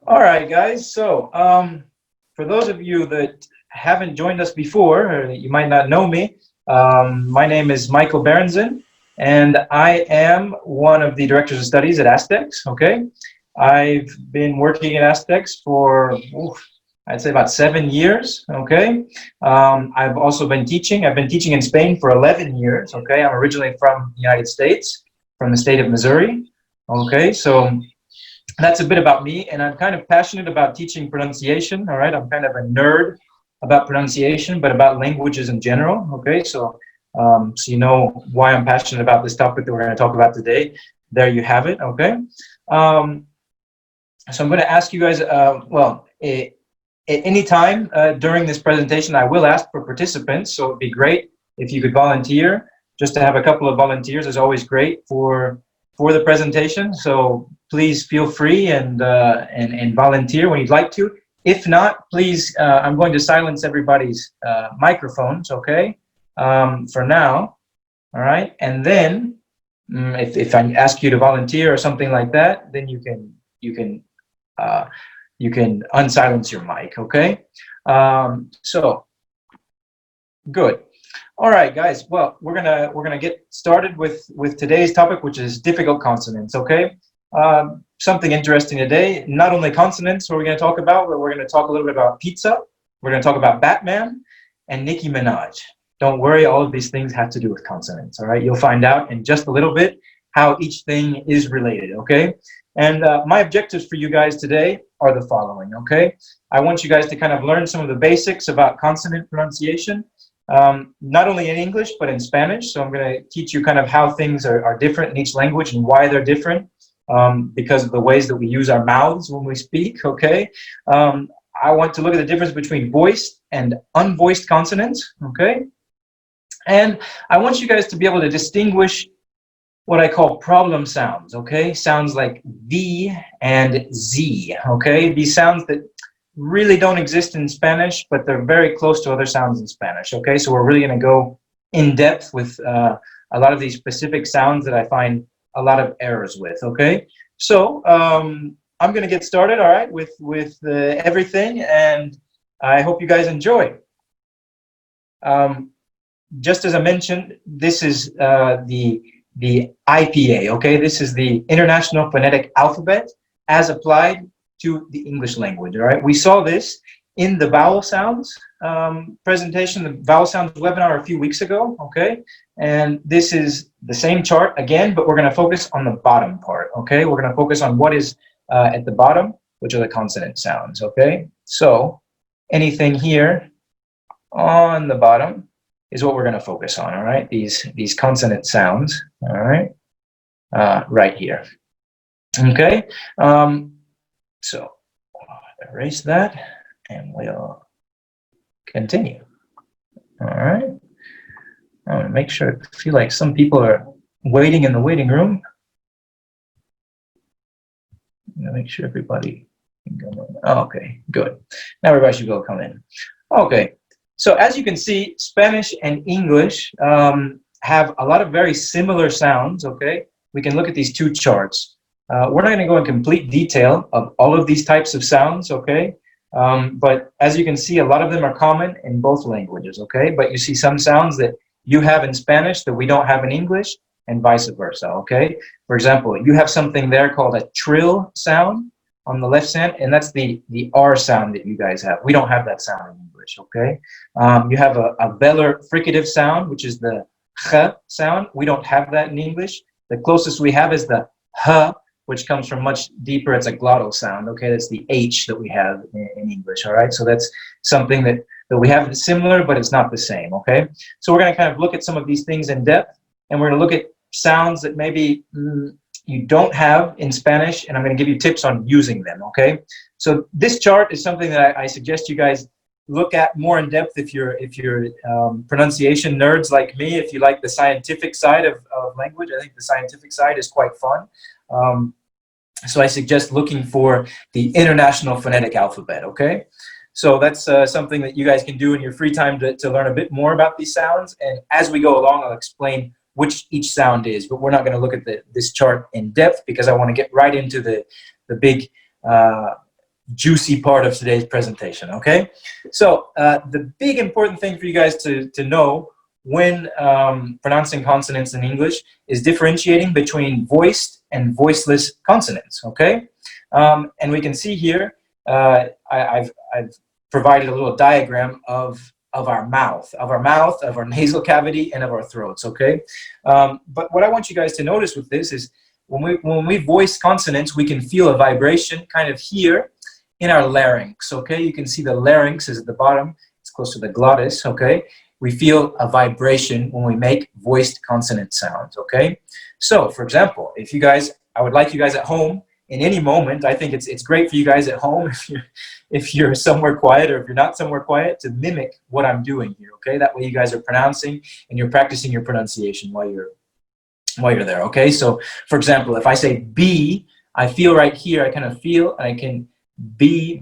All right, guys. So, for those of you that haven't joined us before, or you might not know me, my name is Michael Berenson, and I am one of the directors of studies at Astex. Okay, I've been working at Astex for, I'd say about 7 years. Okay, I've also been teaching. I've been teaching in Spain for 11 years. Okay, I'm originally from the United States, from the state of Missouri. Okay, so that's a bit about me, and I'm kind of passionate about teaching pronunciation. All right, I'm kind of a nerd about pronunciation, but about languages in general. Okay, so so you know why I'm passionate about this topic that we're going to talk about today. There you have it. Okay, so I'm going to ask you guys. At any time during this presentation, I will ask for participants. So it'd be great if you could volunteer. Just to have a couple of volunteers is always great for the presentation. So please feel free and volunteer when you'd like to. If not, please, I'm going to silence everybody's microphones, okay, for now, all right? And then if I ask you to volunteer or something like that, then you can unsilence your mic, okay? So, good. All right, guys. Well, we're gonna get started with today's topic, which is difficult consonants. Okay, something interesting today. Not only consonants, what we're gonna talk about, but we're gonna talk a little bit about pizza. We're gonna talk about Batman and Nicki Minaj. Don't worry, all of these things have to do with consonants. All right, you'll find out in just a little bit how each thing is related. Okay, and my objectives for you guys today are the following. Okay, I want you guys to kind of learn some of the basics about consonant pronunciation. Not only in English, but in Spanish. So I'm going to teach you kind of how things are different in each language and why they're different because of the ways that we use our mouths when we speak, okay? I want to look at the difference between voiced and unvoiced consonants, okay? And I want you guys to be able to distinguish what I call problem sounds, okay? Sounds like V and Z, okay? These sounds that really don't exist in Spanish, but they're very close to other sounds in Spanish, okay? So we're really going to go in depth with a lot of these specific sounds that I find a lot of errors with, okay? So I'm going to get started, all right, with everything, and I hope you guys enjoy. Just as I mentioned, this is the IPA, okay? This is the International Phonetic Alphabet as applied to the English language, all right? We saw this in the vowel sounds presentation, the vowel sounds webinar a few weeks ago, okay? And this is the same chart again, but we're gonna focus on the bottom part, okay? We're gonna focus on what is at the bottom, which are the consonant sounds, okay? So anything here on the bottom is what we're gonna focus on, all right? These consonant sounds, all right? Right here, okay? So erase that and we'll continue. All right. I want to make sure, I feel like some people are waiting in the waiting room. I'm gonna make sure everybody can go in. Oh, okay, good. Now everybody should go come in. Okay. So as you can see, Spanish and English have a lot of very similar sounds, okay? We can look at these two charts. We're not going to go in complete detail of all of these types of sounds, okay? But as you can see, a lot of them are common in both languages, okay? But you see some sounds that you have in Spanish that we don't have in English, and vice versa, okay? For example, you have something there called a trill sound on the left side, and that's the R sound that you guys have. We don't have that sound in English, okay? You have a velar fricative sound, which is the H sound. We don't have that in English. The closest we have is the H, which comes from much deeper. It's a glottal sound, okay? That's the H that we have in English, all right? So that's something that we have similar, but it's not the same, okay? So we're gonna kind of look at some of these things in depth, and we're gonna look at sounds that maybe you don't have in Spanish, and I'm gonna give you tips on using them, okay? So this chart is something that I suggest you guys look at more in depth if you're pronunciation nerds like me, if you like the scientific side of language. I think the scientific side is quite fun. So I suggest looking for the International Phonetic Alphabet, okay? So that's something that you guys can do in your free time to learn a bit more about these sounds. And as we go along, I'll explain which each sound is, but we're not going to look at this chart in depth because I want to get right into the big juicy part of today's presentation, okay? So the big important thing for you guys to know when pronouncing consonants in English is differentiating between voiced and voiceless consonants, okay? And we can see here, I've provided a little diagram of our mouth, of our nasal cavity, and of our throats, okay? But what I want you guys to notice with this is when we voice consonants, we can feel a vibration kind of here in our larynx, okay? You can see the larynx is at the bottom. It's close to the glottis, okay? We feel a vibration when we make voiced consonant sounds, okay? So, for example, if you guys, I would like you guys at home, in any moment, I think it's great for you guys at home if you're somewhere quiet or if you're not somewhere quiet to mimic what I'm doing here, okay? That way you guys are pronouncing and you're practicing your pronunciation while you're there, okay? So, for example, if I say B, I feel right here, I kind of feel, and I can B,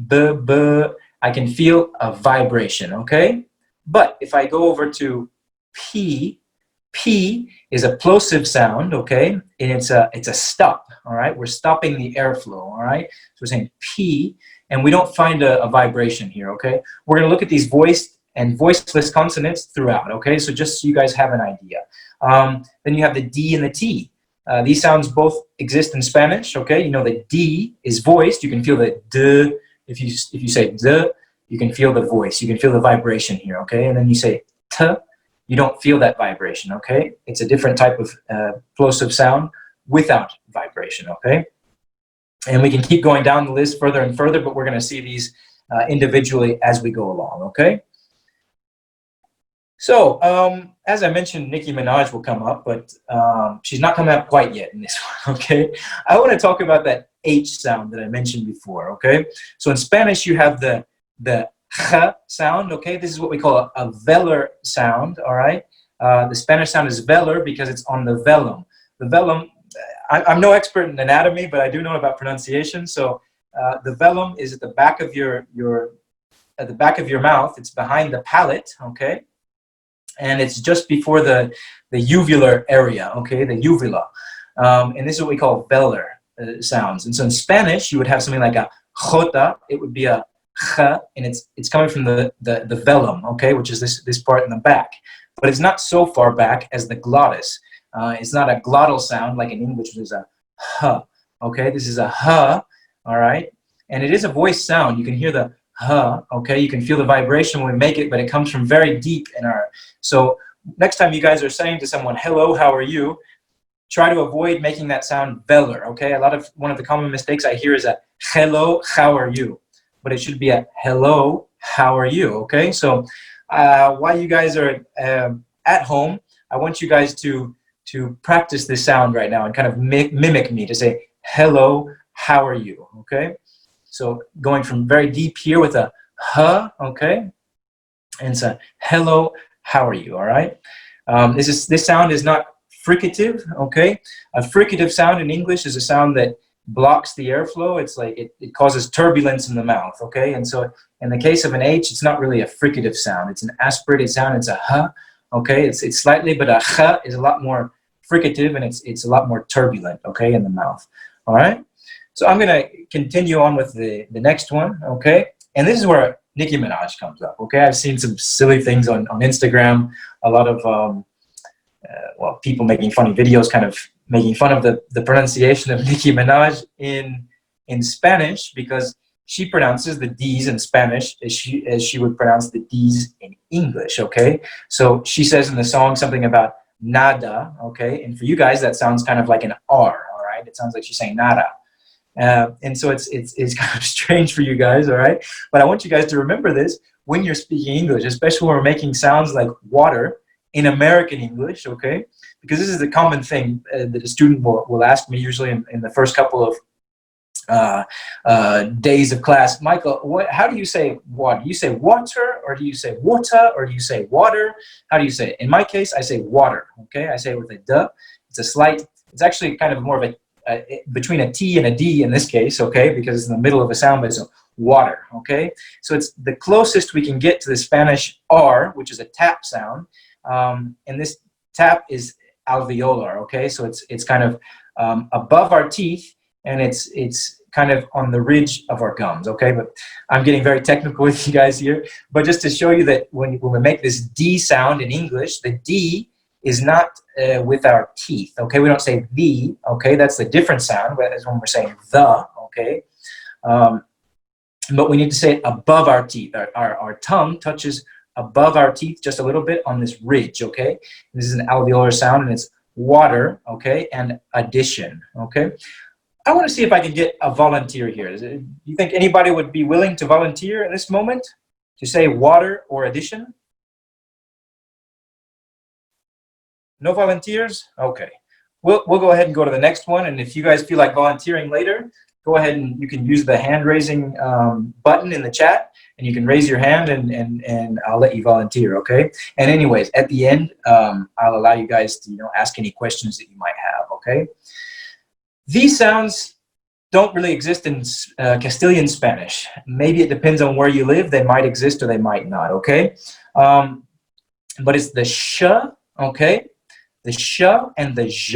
I can feel a vibration, okay? But if I go over to P is a plosive sound, okay? And it's a stop, all right? We're stopping the airflow, all right? So we're saying P, and we don't find a vibration here, okay? We're gonna look at these voiced and voiceless consonants throughout, okay? So just so you guys have an idea. Then you have the D and the T. These sounds both exist in Spanish, okay? You know the D is voiced. You can feel the D. If you say D, you can feel the voice. You can feel the vibration here, okay? And then you say T, you don't feel that vibration, okay? It's a different type of plosive sound without vibration, okay? And we can keep going down the list further and further, but we're going to see these individually as we go along, okay? So, as I mentioned, Nicki Minaj will come up, but she's not coming up quite yet in this one, okay? I want to talk about that H sound that I mentioned before, okay? So in Spanish, you have the H sound, okay? This is what we call a velar sound, all right? The Spanish sound is velar because it's on the velum. The velum, I'm no expert in anatomy, but I do know about pronunciation. So the velum is at the back of at the back of your mouth. It's behind the palate, okay? And it's just before the uvular area, okay, the uvula. And this is what we call velar sounds. And so in Spanish, you would have something like a jota. It would be a ch, and it's coming from the velum, okay, which is this part in the back. But it's not so far back as the glottis. It's not a glottal sound like in English, which is a h, okay? This is a h, all right? And it is a voice sound. You can hear the huh, okay? You can feel the vibration when we make it, but it comes from very deep in our... So next time you guys are saying to someone, hello, how are you? Try to avoid making that sound velar, okay? One of the common mistakes I hear is a hello, how are you? But it should be a hello, how are you, okay? So while you guys are at home, I want you guys to practice this sound right now and kind of mimic me to say, hello, how are you, okay? So going from very deep here with a huh, okay? And it's a hello, how are you, all right? This sound is not fricative, okay? A fricative sound in English is a sound that blocks the airflow. It's like it causes turbulence in the mouth, okay? And so in the case of an H, it's not really a fricative sound. It's an aspirated sound. It's a huh, okay? It's slightly, but a huh is a lot more fricative and it's a lot more turbulent, okay, in the mouth, all right? So I'm going to continue on with the next one, okay? And this is where Nicki Minaj comes up, okay? I've seen some silly things on Instagram, a lot of, well, people making funny videos, kind of making fun of the pronunciation of Nicki Minaj in Spanish because she pronounces the D's in Spanish as she would pronounce the D's in English, okay? So she says in the song something about nada, okay? And for you guys, that sounds kind of like an R, all right? It sounds like she's saying nada. And so it's kind of strange for you guys, all right? But I want you guys to remember this when you're speaking English, especially when we're making sounds like water in American English, okay? Because this is a common thing that a student will ask me usually in the first couple of days of class. Michael, how do you say water? Do you say water, or do you say water, or do you say water? How do you say it? In my case, I say water, okay? I say it with a duh. It's actually kind of more of a between a T and a D in this case, okay, because it's in the middle of a sound, but it's a water, okay? So it's the closest we can get to the Spanish R, which is a tap sound, and this tap is alveolar, okay? So it's kind of above our teeth, and it's kind of on the ridge of our gums, okay? But I'm getting very technical with you guys here. But just to show you that when we make this D sound in English, the D is not with our teeth, okay? We don't say the, okay? That's the different sound, as when we're saying the, okay? But we need to say it above our teeth. Our tongue touches above our teeth just a little bit on this ridge, okay? This is an alveolar sound, and it's water, okay, and addition, okay? I want to see if I can get a volunteer here. Do you think anybody would be willing to volunteer in this moment to say water or addition? No volunteers? Okay. We'll go ahead and go to the next one, and if you guys feel like volunteering later, go ahead and you can use the hand raising button in the chat, and you can raise your hand and I'll let you volunteer, okay? And anyways, at the end, I'll allow you guys to, ask any questions that you might have, okay? These sounds don't really exist in Castilian Spanish. Maybe it depends on where you live. They might exist or they might not, okay? But it's the sh, okay? The sh and the zh,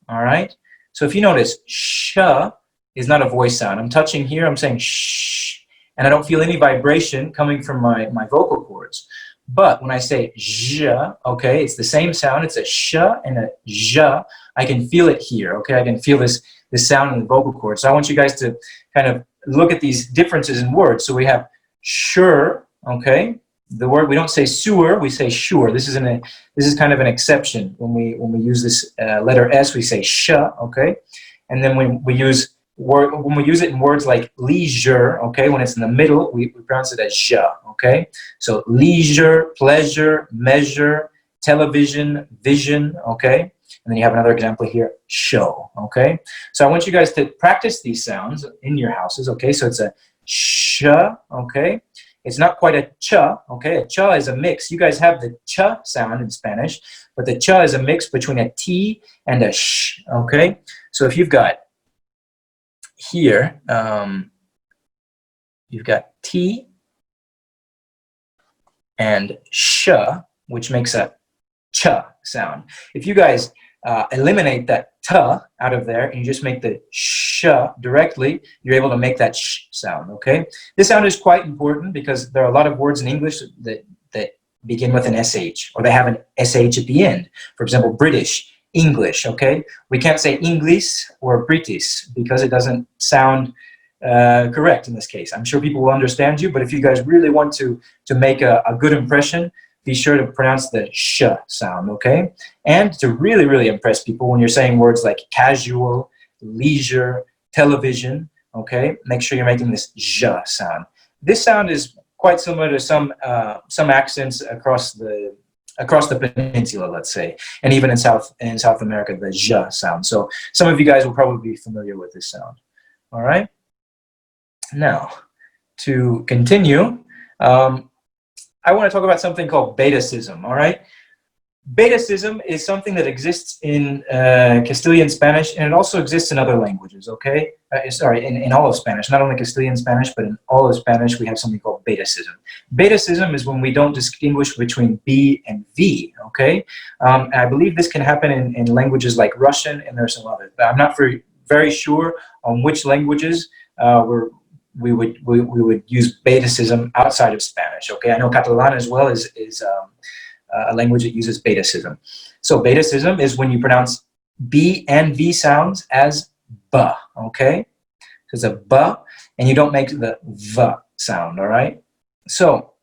all right? So if you notice, sh is not a voice sound. I'm touching here, I'm saying shh, and I don't feel any vibration coming from my vocal cords. But when I say zh, okay, it's the same sound. It's a sh and a zh. I can feel it here, okay? I can feel this sound in the vocal cords. So I want you guys to kind of look at these differences in words. So we have sure, okay? The word, we don't say sewer, we say sure. This is kind of an exception. When we use this letter S, we say sh, okay? And then when we use it in words like leisure, okay, when it's in the middle, we pronounce it as zh, okay? So leisure, pleasure, measure, television, vision, okay? And then you have another example here, show, okay? So I want you guys to practice these sounds in your houses, okay? So it's a sh, okay? It's not quite a ch, okay? A ch is a mix. You guys have the ch sound in Spanish, but the ch is a mix between a t and a sh, okay? So if you've got here, you've got T and sh, which makes a ch sound. If you guys eliminate that t out of there and you just make the sh directly, you're able to make that sh sound, okay? This sound is quite important because there are a lot of words in English that begin with an sh, or they have an sh at the end. For example, British, English, okay? We can't say English or British because it doesn't sound correct in this case. I'm sure people will understand you, but if you guys really want to make a good impression, be sure to pronounce the sh sound, okay? And to really, really impress people when you're saying words like casual, leisure, television, okay? Make sure you're making this zh sound. This sound is quite similar to some accents across the peninsula, let's say, and even in South America, the zh sound. So some of you guys will probably be familiar with this sound. All right. Now, to continue, I want to talk about something called betacism. All right. Betacism is something that exists in Castilian Spanish, and it also exists in other languages, okay? Sorry, in all of Spanish, not only Castilian Spanish, but in all of Spanish, we have something called betacism. Betacism is when we don't distinguish between B and V, okay? And I believe this can happen in languages like Russian, and there's some others, but I'm not very sure on which languages we would use betacism outside of Spanish, okay? I know Catalan as well is a language that uses betacism. So betacism is when you pronounce B and V sounds as B, okay? So it's a B, and you don't make the V sound, all right? So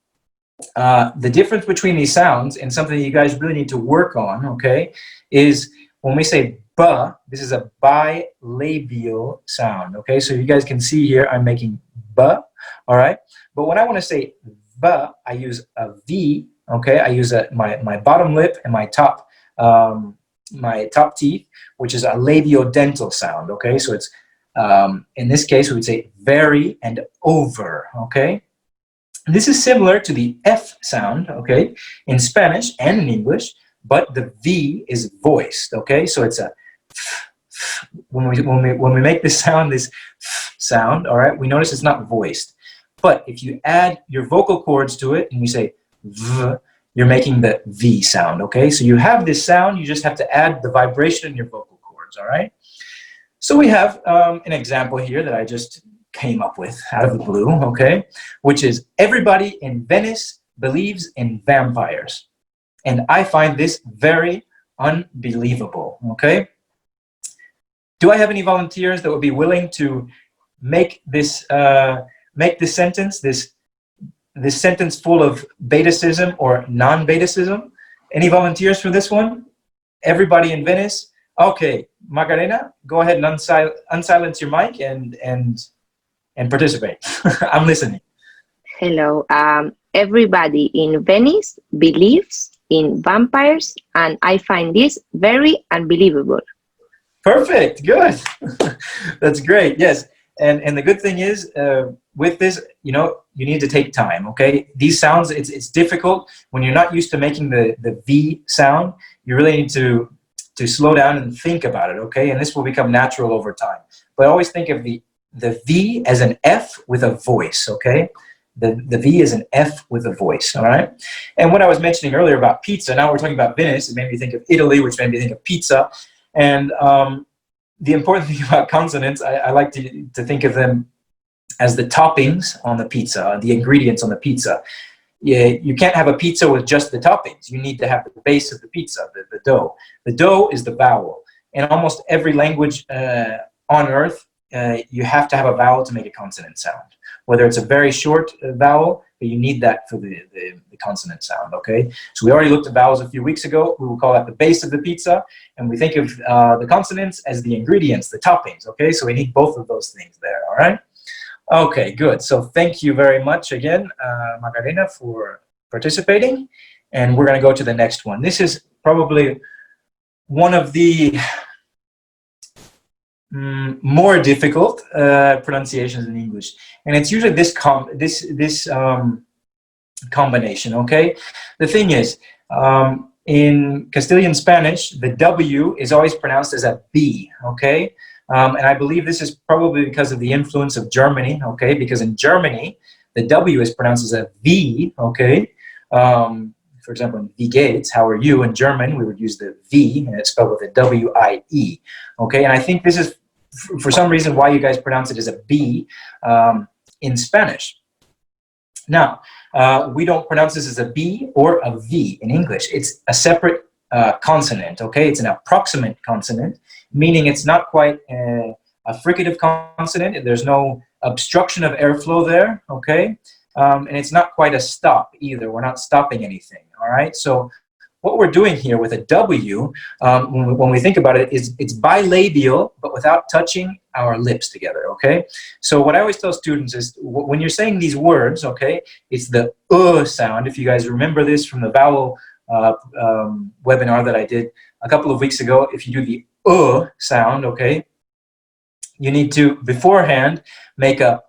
the difference between these sounds, and something you guys really need to work on, okay, is when we say B, this is a bilabial sound, okay? So you guys can see here, I'm making B, all right? But when I want to say V, I use a V, okay? I use my bottom lip and my top teeth, which is a labiodental sound, okay? So it's, in this case, we would say very and over, okay? This is similar to the F sound, okay, in Spanish and in English, but the V is voiced, okay? So it's a, when we make this sound, all right, we notice it's not voiced. But if you add your vocal cords to it and you say V, you're making the V sound, okay? So you have this sound, you just have to add the vibration in your vocal cords, all right? So we have an example here that I just came up with out of the blue, okay, which is everybody in Venice believes in vampires. And I find this very unbelievable, okay? Do I have any volunteers that would be willing to make this sentence, this sentence full of betacism or non-betacism? Any volunteers for this one? Everybody in Venice? Okay, Macarena, go ahead and unsilence your mic and participate. I'm listening. Hello. Everybody in Venice believes in vampires, and I find this very unbelievable. Perfect. Good. That's great. Yes. And the good thing is, with this, you know, you need to take time, okay? These sounds, it's difficult when you're not used to making the V sound. You really need to slow down and think about it, okay? And this will become natural over time. But always think of the V as an F with a voice, okay? The V is an F with a voice, all right? And what I was mentioning earlier about pizza, now we're talking about Venice, it made me think of Italy, which made me think of pizza. And the important thing about consonants, I like to think of them as the toppings on the pizza, the ingredients on the pizza. You can't have a pizza with just the toppings. You need to have the base of the pizza, the dough. The dough is the vowel. In almost every language on earth, you have to have a vowel to make a consonant sound. Whether it's a very short vowel, but you need that for the consonant sound, okay? So we already looked at vowels a few weeks ago. We will call that the base of the pizza, and we think of the consonants as the ingredients, the toppings, okay? So we need both of those things there, all right? Okay, good. So thank you very much again, Macarena, for participating. And we're going to go to the next one. This is probably one of the more difficult pronunciations in English. And it's usually this combination, okay? The thing is, in Castilian Spanish, the W is always pronounced as a B, okay? And I believe this is probably because of the influence of Germany, okay? Because in Germany, the W is pronounced as a V, okay? For example, in Wie geht's, how are you? In German, we would use the V, and it's spelled with a W-I-E, okay? And I think this is, for some reason, why you guys pronounce it as a B in Spanish. Now, we don't pronounce this as a B or a V in English. It's a separate consonant, okay? It's an approximate consonant, meaning it's not quite a fricative consonant. There's no obstruction of airflow there, okay? And it's not quite a stop either. We're not stopping anything, all right? So what we're doing here with a W, when we think about it, is it's bilabial, but without touching our lips together, okay? So what I always tell students is when you're saying these words, okay, it's the sound. If you guys remember this from the vowel webinar that I did a couple of weeks ago, if you do the sound, okay, you need to beforehand make a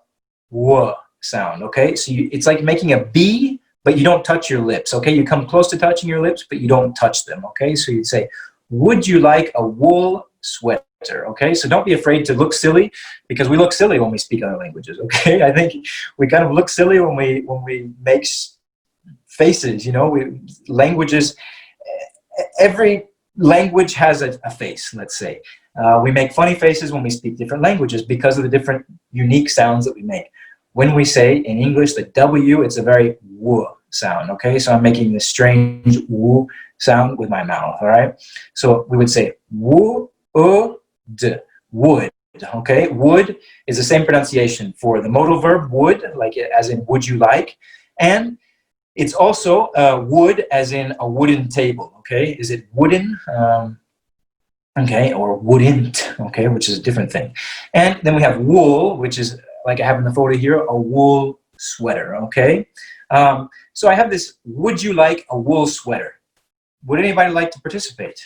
w sound, okay? So it's like making a B, but you don't touch your lips, okay? You come close to touching your lips, but you don't touch them, okay? So you'd say, would you like a wool sweater, okay? So don't be afraid to look silly, because we look silly when we speak other languages, okay? I think we kind of look silly when we make faces, you know? Languages, every language has a face, let's say. We make funny faces when we speak different languages because of the different unique sounds that we make. When we say in English the W, it's a very w sound, okay? So I'm making this strange w sound with my mouth, all right? So we would say would, okay? Would is the same pronunciation for the modal verb would, like as in would you like, and it's also wood as in a wooden table, okay? Is it wooden? Okay, or wouldn't, okay, which is a different thing. And then we have wool, which is, like I have in the photo here, a wool sweater, okay? So I have this, would you like a wool sweater? Would anybody like to participate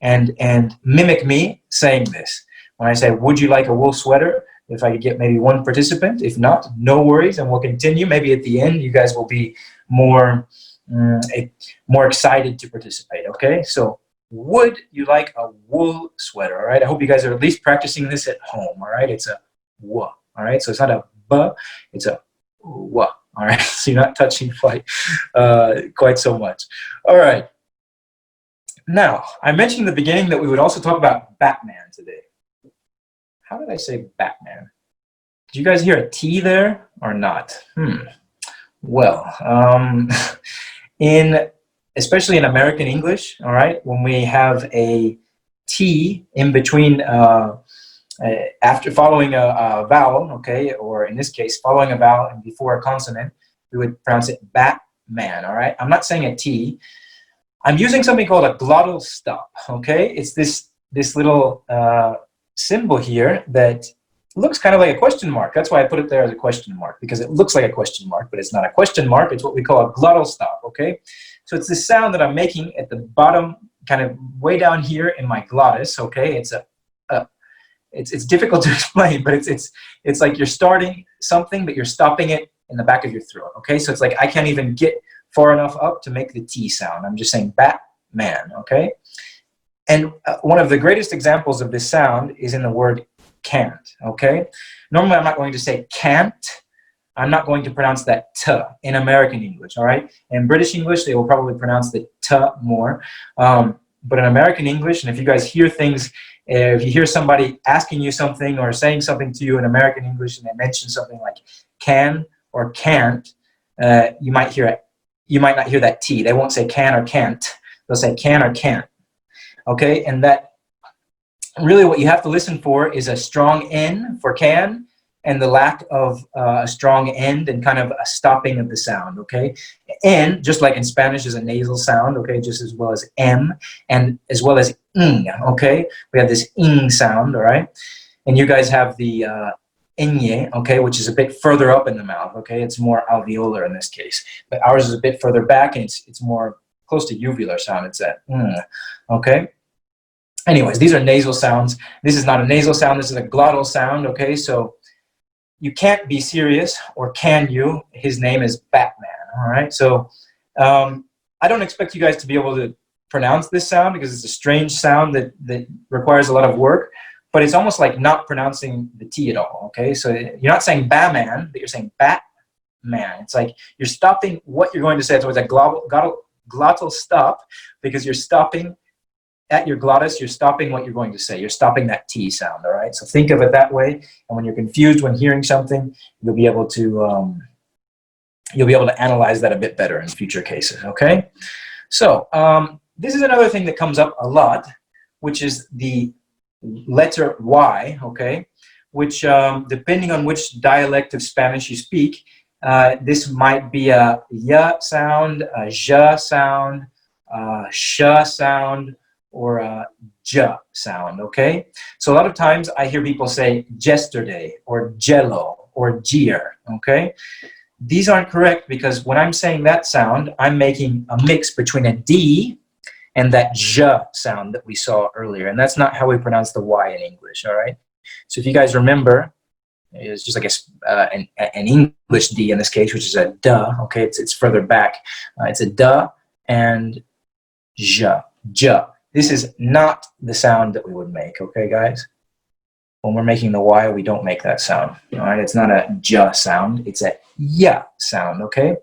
and mimic me saying this? When I say, would you like a wool sweater? If I could get maybe one participant. If not, no worries, and we'll continue. Maybe at the end, you guys will be more excited to participate, okay? So, would you like a wool sweater, all right? I hope you guys are at least practicing this at home, all right? It's a w, all right? So it's not a b, it's a w, all right? So you're not touching quite so much. All right. Now, I mentioned in the beginning that we would also talk about Batman today. how did I say Batman? Did you guys hear a T there or not? Well, especially in American English, all right, when we have a T in between, after following a vowel, okay, or in this case, following a vowel and before a consonant, we would pronounce it Batman, all right? I'm not saying a T. I'm using something called a glottal stop, okay? It's this little symbol here that looks kind of like a question mark. That's why I put it there as a question mark, because it looks like a question mark, but it's not a question mark. It's what we call a glottal stop, okay? So it's this sound that I'm making at the bottom, kind of way down here in my glottis, okay? It's difficult to explain, but it's like you're starting something, but you're stopping it in the back of your throat, okay? So it's like I can't even get far enough up to make the T sound. I'm just saying Batman, okay? And one of the greatest examples of this sound is in the word can't, okay? Normally, I'm not going to say can't. I'm not going to pronounce that T in American English, all right? In British English, they will probably pronounce the T more. But in American English, and if you guys hear things, if you hear somebody asking you something or saying something to you in American English and they mention something like can or can't, you might not hear that T. They won't say can or can't. They'll say can or can't, okay? And that really what you have to listen for is a strong N for can and the lack of a strong end and kind of a stopping of the sound, okay? N, just like in Spanish, is a nasal sound, okay, just as well as M and as well as ing, okay? We have this ing sound, all right? And you guys have the ñ, okay, which is a bit further up in the mouth, okay? It's more alveolar in this case. But ours is a bit further back and it's more close to uvular sound. It's that okay? Anyways, these are nasal sounds. This is not a nasal sound. This is a glottal sound, okay? So you can't be serious, or can you? His name is Batman, all right? So I don't expect you guys to be able to pronounce this sound because it's a strange sound that requires a lot of work, but it's almost like not pronouncing the T at all, okay? So you're not saying Batman, but you're saying Batman. It's like you're stopping what you're going to say. It's always a glottal stop because you're stopping at your glottis, you're stopping what you're going to say. You're stopping that T sound, all right? So think of it that way. And when you're confused when hearing something, you'll be able to analyze that a bit better in future cases, okay? So this is another thing that comes up a lot, which is the letter Y, okay? Which, depending on which dialect of Spanish you speak, this might be a Y sound, a J sound, a Sh sound, or a J sound, okay? So a lot of times I hear people say yesterday, or jello, or jeer, okay? These aren't correct because when I'm saying that sound, I'm making a mix between a D and that J sound that we saw earlier, and that's not how we pronounce the Y in English, all right? So if you guys remember, it's just like an English D in this case, which is a duh, okay? It's further back. It's a duh and J. This is not the sound that we would make, okay, guys? When we're making the Y, we don't make that sound, all right? It's not a J sound. It's a Y sound, okay?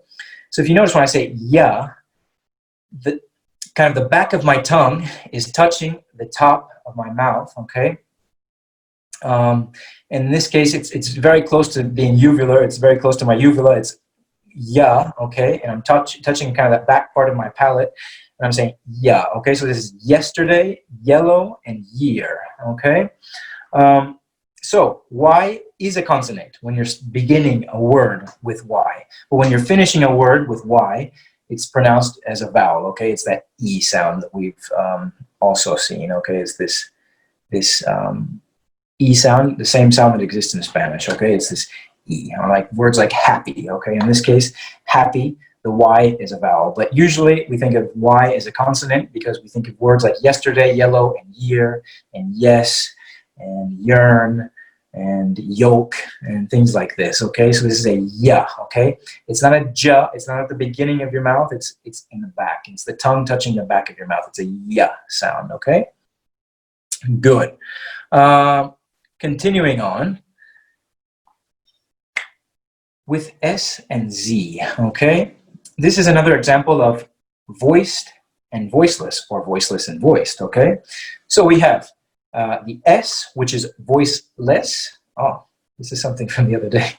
So if you notice when I say Y, the kind of the back of my tongue is touching the top of my mouth, okay? In this case, it's very close to being uvular. It's very close to my uvula. It's Y, okay? And I'm touching kind of that back part of my palate. And I'm saying yeah, okay? So this is yesterday, yellow, and year, okay? So Y is a consonant when you're beginning a word with Y. But when you're finishing a word with Y, it's pronounced as a vowel, okay? It's that E sound that we've also seen, okay? It's this E sound, the same sound that exists in Spanish, okay? It's this E, like words like happy, okay? In this case, happy, the Y is a vowel. But usually we think of Y as a consonant because we think of words like yesterday, yellow, and year, and yes, and yearn, and yoke, and things like this, okay? So this is a Y, okay? It's not a J, it's not at the beginning of your mouth, it's in the back. It's the tongue touching the back of your mouth. It's a Y sound, okay? Good. Continuing on with S and Z, okay? This is another example of voiced and voiceless, or voiceless and voiced, okay? So we have the S, which is voiceless. Oh, this is something from the other day.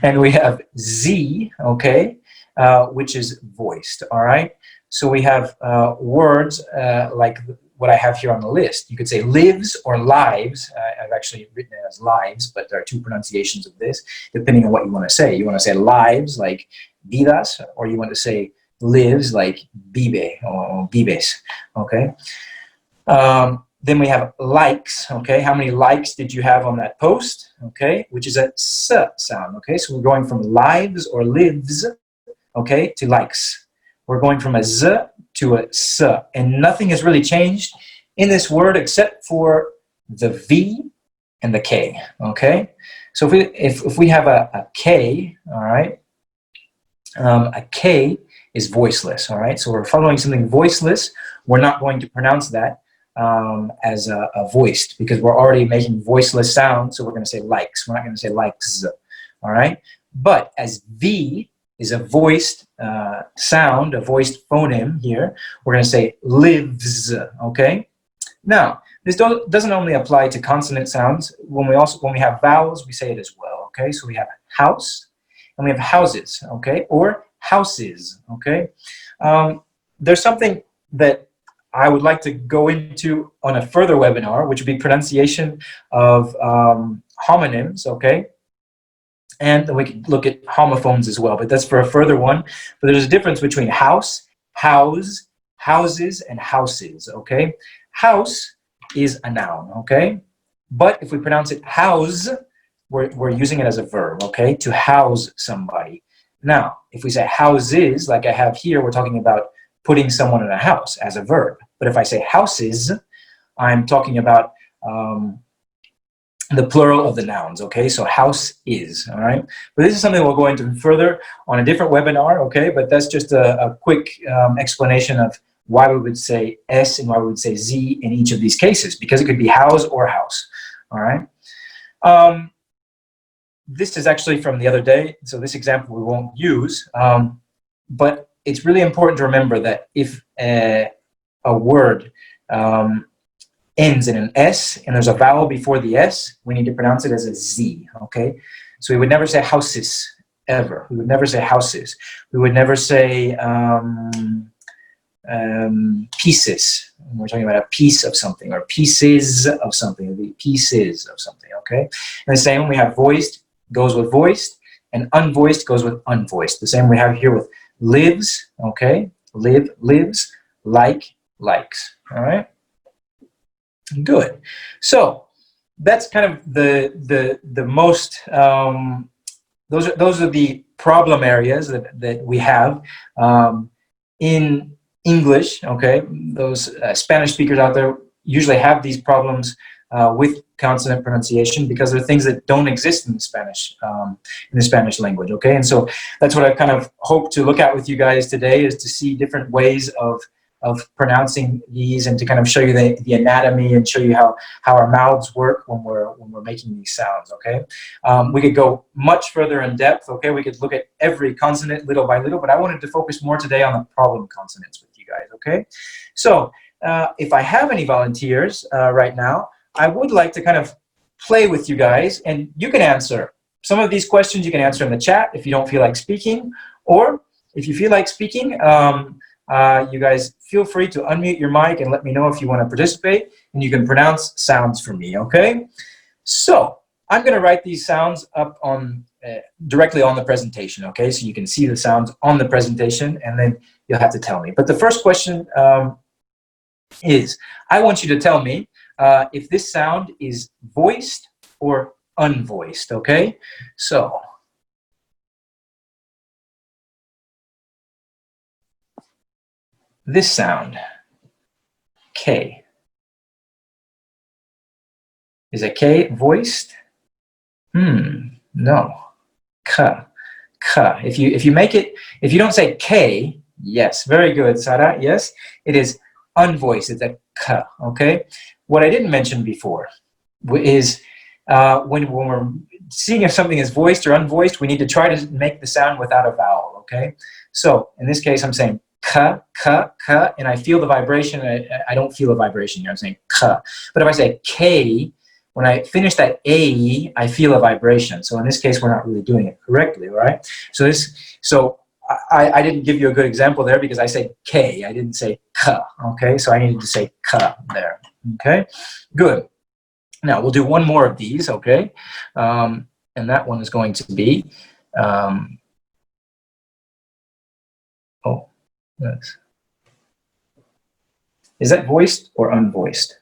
And we have Z, okay, which is voiced, all right? So we have words like what I have here on the list. You could say lives or lives. I've actually written it as lives, but there are two pronunciations of this, depending on what you want to say. You want to say lives, like vidas, or you want to say lives, like vive or vives, okay? Then we have likes, okay? How many likes did you have on that post, okay? Which is a S sound, okay? So we're going from lives or lives, okay, to likes. We're going from a Z to a S, and nothing has really changed in this word except for the V and the K, okay? So if we have a K, all right, a K is voiceless, all right? So we're following something voiceless. We're not going to pronounce that as a voiced, because we're already making voiceless sounds, so we're going to say likes. We're not going to say likes, all right? But as V is a voiced sound, a voiced phoneme here, we're going to say lives, okay? Now, this doesn't only apply to consonant sounds. When we have vowels, we say it as well, okay? So we have house, and we have houses, okay? Or houses, okay? There's something that I would like to go into on a further webinar, which would be pronunciation of homonyms, okay? And then we could look at homophones as well, but that's for a further one. But there's a difference between house, house, houses, and houses, okay? House is a noun, okay? But if we pronounce it house, we're using it as a verb, okay? To house somebody. Now, if we say houses, like I have here, we're talking about putting someone in a house as a verb. But if I say houses, I'm talking about the plural of the nouns, okay? So house is, all right? But this is something we'll go into further on a different webinar, okay? But that's just a quick explanation of why we would say S and why we would say Z in each of these cases, because it could be house or house, all right? This is actually from the other day, so this example we won't use, but it's really important to remember that if a word ends in an S and there's a vowel before the S, we need to pronounce it as a Z, okay? So we would never say houses, ever. We would never say houses. We would never say pieces. We're talking about a piece of something, or pieces of something. It would be pieces of something, okay? And the same, we have voiced goes with voiced, and unvoiced goes with unvoiced. The same we have here with lives, okay? Live, lives, like, likes, all right? Good. So that's kind of the most, those are the problem areas that we have in English, okay? Those Spanish speakers out there usually have these problems with consonant pronunciation because they're things that don't exist in the Spanish language, okay? And so that's what I kind of hope to look at with you guys today, is to see different ways of pronouncing these, and to kind of show you the anatomy and show you how our mouths work when we're making these sounds, okay? We could go much further in depth, okay? We could look at every consonant little by little, but I wanted to focus more today on the problem consonants with you guys, okay? So if I have any volunteers right now, I would like to kind of play with you guys, and you can answer. Some of these questions you can answer in the chat if you don't feel like speaking, or if you feel like speaking, you guys feel free to unmute your mic and let me know if you want to participate, and you can pronounce sounds for me, okay? So I'm going to write these sounds up on directly on the presentation, okay? So you can see the sounds on the presentation, and then you'll have to tell me. But the first question is, I want you to tell me if this sound is voiced or unvoiced, okay? So this sound, K. Is a K voiced? No. K. K. If you make it, if you don't say K, yes, very good, Sarah, yes, it is unvoiced, it's a K, okay? What I didn't mention before is when we're seeing if something is voiced or unvoiced, we need to try to make the sound without a vowel, okay? So in this case, I'm saying ka, ka, ka, and I feel the vibration. I don't feel a vibration here. I'm saying ka. But if I say K, when I finish that A, I feel a vibration. So in this case, we're not really doing it correctly, right? So I didn't give you a good example there because I said K. I didn't say ka, okay? So I needed to say ka there, okay? Good. Now, we'll do one more of these, okay? And that one is going to be, yes. Is that voiced or unvoiced?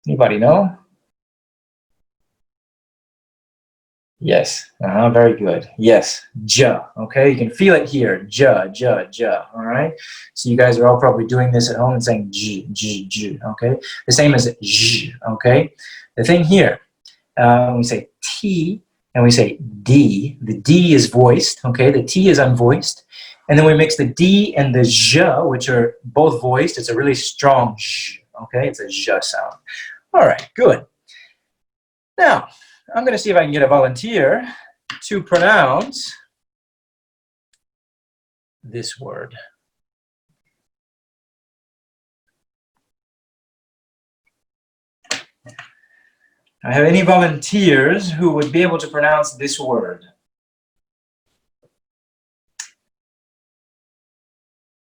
Anybody know? Yes, very good. Yes, ja, okay? You can feel it here, ja, ja, ja, all right? So you guys are all probably doing this at home and saying j, j, j, okay? The same as j, okay? The thing here, we say T and we say D. The D is voiced, okay? The T is unvoiced. And then we mix the D and the j, which are both voiced. It's a really strong j, okay? It's a j sound. All right, good. Now, I'm going to see if I can get a volunteer to pronounce this word. I have any volunteers who would be able to pronounce this word?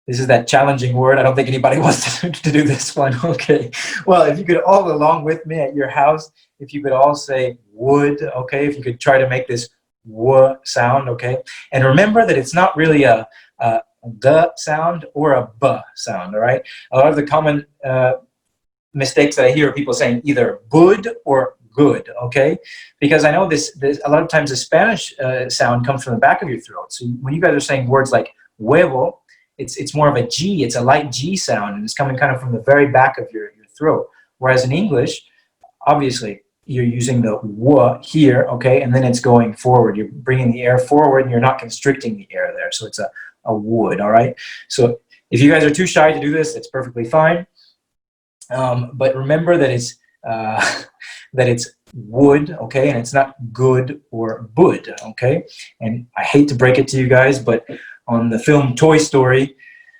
This is that challenging word. I don't think anybody wants to do this one. Okay. Well, if you could all along with me at your house, if you could all say would, okay? If you could try to make this w sound, okay? And remember that it's not really a the sound or a b sound, all right? A lot of the common mistakes that I hear are people saying either good or good, okay? Because I know this a lot of times the Spanish sound comes from the back of your throat. So when you guys are saying words like huevo, it's more of a G, it's a light G sound, and it's coming kind of from the very back of your throat. Whereas in English, obviously, you're using the w here, okay, and then it's going forward. You're bringing the air forward, and you're not constricting the air there, so it's a would, all right? So if you guys are too shy to do this, it's perfectly fine. But remember that it's would, okay, and it's not good or bud, okay? And I hate to break it to you guys, but on the film Toy Story,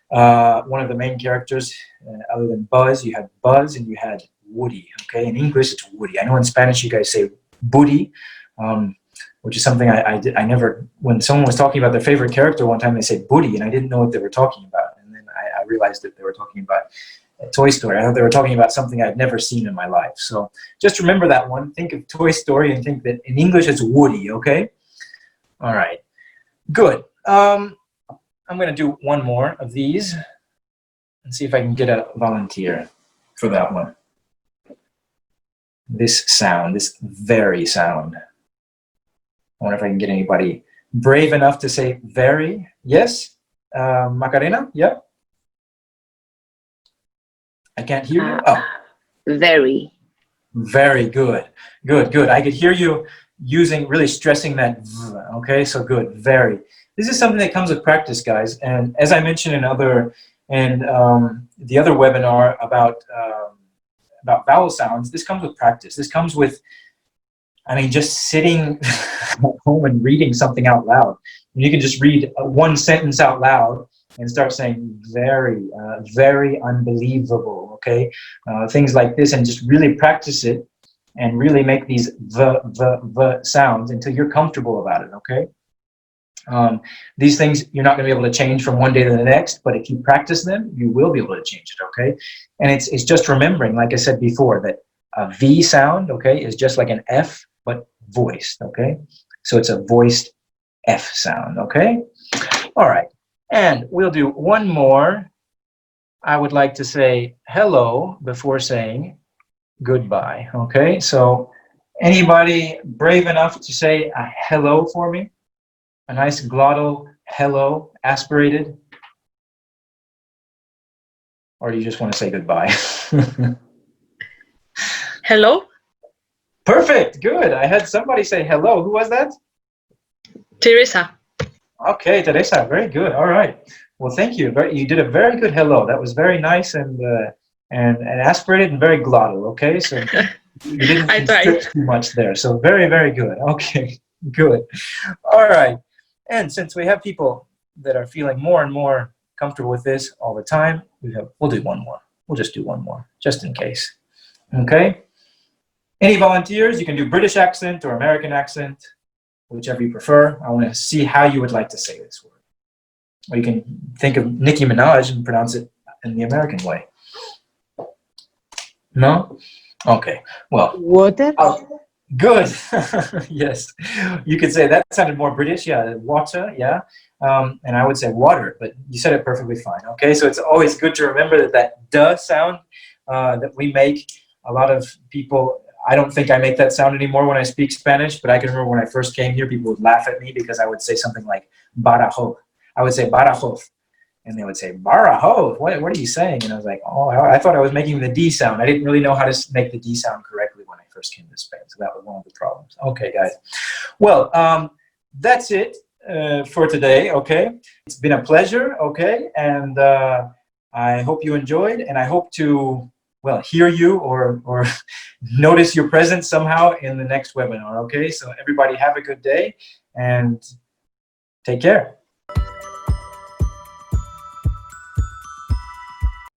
one of the main characters, other than Buzz, you had Buzz and you had Woody, okay? In English, it's Woody. I know in Spanish you guys say Buddy, which is something I never, when someone was talking about their favorite character one time, they said Buddy, and I didn't know what they were talking about. And then I realized that they were talking about Toy Story. I thought they were talking about something I'd never seen in my life. So just remember that one. Think of Toy Story and think that in English it's Woody, okay? All right, good. I'm going to do one more of these and see if I can get a volunteer for that one. This sound, this very sound. I wonder if I can get anybody brave enough to say very. Yes? Macarena? Yeah? I can't hear you. Oh. Very. Very good. Good, good. I could hear you really stressing that v, okay? So good, very. This is something that comes with practice, guys. And as I mentioned in the other webinar about vowel sounds, this comes with practice. This comes with, I mean, just sitting at home and reading something out loud. And you can just read one sentence out loud and start saying very, very unbelievable, okay? Things like this, and just really practice it and really make these v sounds until you're comfortable about it, okay? These things you're not going to be able to change from one day to the next, but if you practice them, you will be able to change it, okay? And it's just remembering, like I said before, that a V sound, okay, is just like an F, but voiced, okay? So it's a voiced F sound, okay? All right, and we'll do one more. I would like to say hello before saying goodbye, okay? So anybody brave enough to say a hello for me? A nice glottal hello, aspirated? Or do you just want to say goodbye? Hello? Perfect, good. I had somebody say hello. Who was that? Teresa. Okay, Teresa, very good. All right. Well, thank you. You did a very good hello. That was very nice and aspirated and very glottal, okay? So you didn't constrict too much there. So very, very good. Okay, good. All right. And since we have people that are feeling more and more comfortable with this all the time, we'll do one more. We'll just do one more, just in case. Okay? Any volunteers? You can do British accent or American accent, whichever you prefer. I want to see how you would like to say this word. Or you can think of Nicki Minaj and pronounce it in the American way. No? Okay. Well. Water. Good. Yes. You could say that sounded more British. Yeah. Water. Yeah. And I would say water, but you said it perfectly fine. Okay. So it's always good to remember that duh sound that we make. A lot of people, I don't think I make that sound anymore when I speak Spanish, but I can remember when I first came here, people would laugh at me because I would say something like barajo. I would say barajo. And they would say, barajo, what are you saying? And I was like, oh, I thought I was making the D sound. I didn't really know how to make the D sound correctly when I first came to Spain. So that was one of the problems. Okay, guys. Well, that's it for today, okay? It's been a pleasure, okay? And I hope you enjoyed, and I hope to, well, hear you or notice your presence somehow in the next webinar, okay? So everybody have a good day, and take care.